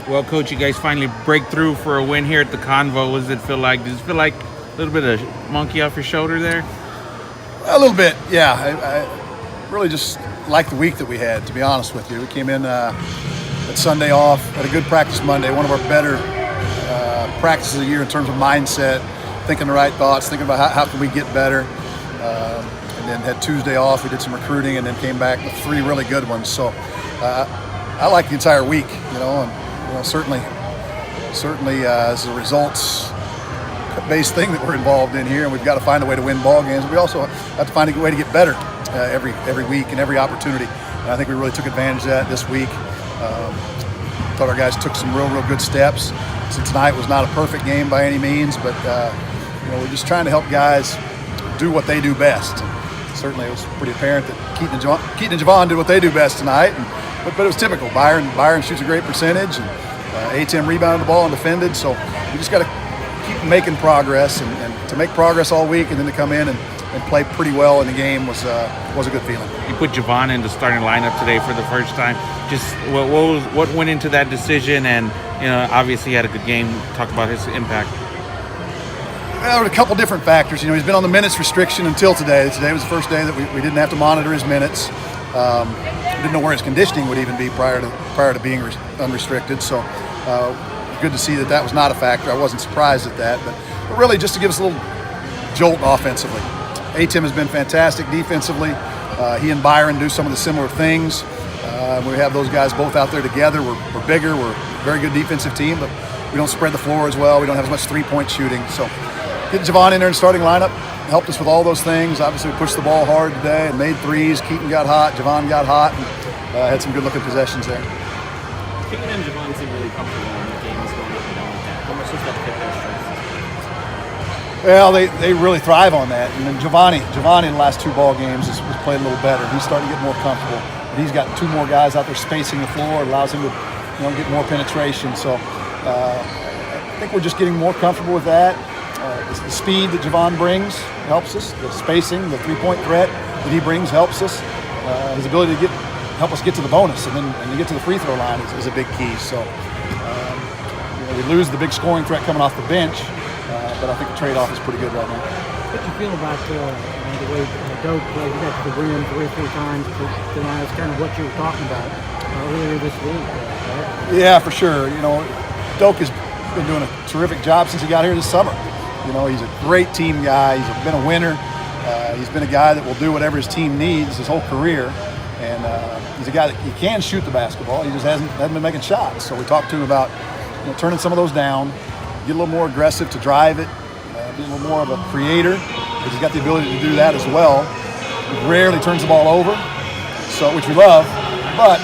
Well, Coach, you guys finally break through for a win here at the Convo. What does it feel like? Does it feel like a little bit of monkey off your shoulder there? A little bit, yeah. I really just like the week that we had, to be honest with you. We came in at Sunday off, had a good practice Monday, one of our better practices of the year in terms of mindset, thinking the right thoughts, thinking about how can we get better. And then had Tuesday off, we did some recruiting, and then came back with 3 really good ones. So I like the entire week, and certainly as a results-based thing that we're involved in here, and we've got to find a way to win ball games. We also have to find a way to get better every week and every opportunity. And I think we really took advantage of that this week. Thought our guys took some real good steps. So tonight was not a perfect game by any means, but we're just trying to help guys do what they do best. Certainly, it was pretty apparent that Keaton and Javon did what they do best tonight, but it was typical. Byron shoots a great percentage, and A-Tim rebounded the ball and defended. So we just got to keep making progress, and to make progress all week, and then to come in and play pretty well in the game was a good feeling. You put Javon in the starting lineup today for the first time. Just what went into that decision? And obviously he had a good game. Talk about his impact. Well, there were a couple different factors. He's been on the minutes restriction until today. Today was the first day that we didn't have to monitor his minutes. Didn't know where his conditioning would even be prior to being unrestricted. So good to see that was not a factor. I wasn't surprised at that, but really just to give us a little jolt offensively. A-Tim has been fantastic defensively. He and Byron do some of the similar things. We have those guys both out there together. We're bigger. We're a very good defensive team, but we don't spread the floor as well. We don't have as much three-point shooting. So getting Javon in there in starting lineup helped us with all those things. Obviously, we pushed the ball hard today and made threes. Keaton got hot. Javon got hot, and had some good-looking possessions there. Keaton and Javon seem really comfortable when the game is going up and down like that. How much does that fit their strengths? Well, they really thrive on that. And then Giovanni in the last 2 ball games has played a little better. He's starting to get more comfortable. But he's got 2 more guys out there spacing the floor. It allows him to get more penetration. So I think we're just getting more comfortable with that. The speed that Javon brings helps us. The spacing, the 3-point threat that he brings helps us. His ability to help us get to the bonus and to get to the free throw line is a big key. So we lose the big scoring threat coming off the bench, but I think the trade-off is pretty good right now. What do you feel about the way Doak played? He got to the rim 3 or 4 times tonight. It's kind of what you were talking about earlier this week, right? Yeah, for sure. Doak has been doing a terrific job since he got here this summer. He's a great team guy. He's been a winner. He's been a guy that will do whatever his team needs his whole career. And he's a guy that he can shoot the basketball. He just hasn't been making shots. So we talked to him about turning some of those down, get a little more aggressive to drive it, be a little more of a creator, because he's got the ability to do that as well. He rarely turns the ball over, which we love. But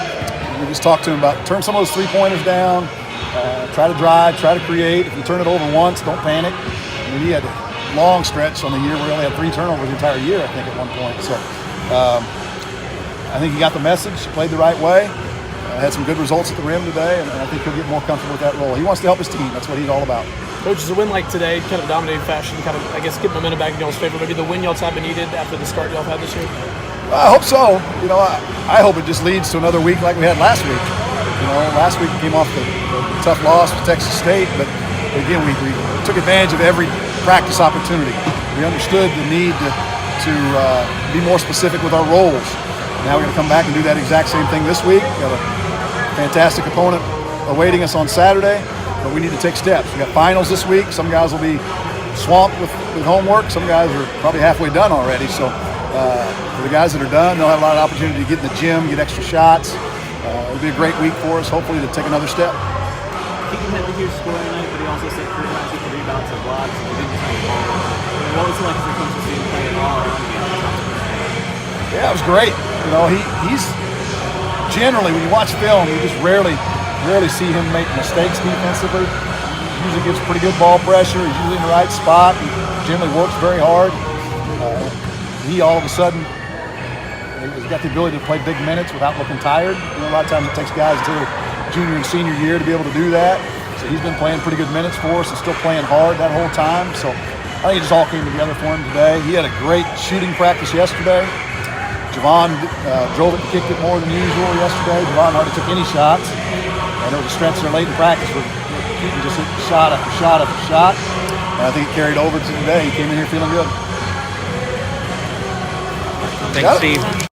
we just talked to him about turn some of those 3-pointers down, try to drive, try to create. If you turn it over once, don't panic. He had a long stretch on the year where he only had 3 turnovers the entire year, I think, at one point. So I think he got the message, played the right way, had some good results at the rim today, and I think he'll get more comfortable with that role. He wants to help his team. That's what he's all about. Coach, is a win like today, kind of dominating fashion, kind of, I guess, get momentum back in y'all's favor? Maybe the win y'all's have been needed after the start y'all have had this year? I hope so. I hope it just leads to another week like we had last week. Last week we came off the tough loss to Texas State, but again, we took advantage of every practice opportunity. We understood the need to be more specific with our roles. Now we're going to come back and do that exact same thing this week. We have a fantastic opponent awaiting us on Saturday, but we need to take steps. We got finals this week. Some guys will be swamped with homework. Some guys are probably halfway done already. So for the guys that are done, they'll have a lot of opportunity to get in the gym, get extra shots. It'll be a great week for us, hopefully, to take another step. Keaton had the huge score tonight, but he also set 3 times with the rebounds and blocks, and he didn't turn the ball over. What was it like as a coach to see him play at all? Yeah, it was great. He's generally, when you watch film, you just rarely see him make mistakes defensively. He usually gives pretty good ball pressure. He's usually in the right spot. He generally works very hard. He all of a sudden has got the ability to play big minutes without looking tired. A lot of times it takes guys until junior and senior year to be able to do that. So he's been playing pretty good minutes for us and still playing hard that whole time. So I think it just all came together for him today. He had a great shooting practice yesterday. Javon drove it and kicked it more than usual yesterday. Javon hardly took any shots. And there was a stretch there late in practice where Keaton just hit shot after shot after shot. And I think it carried over to today. He came in here feeling good. Thanks, Steve.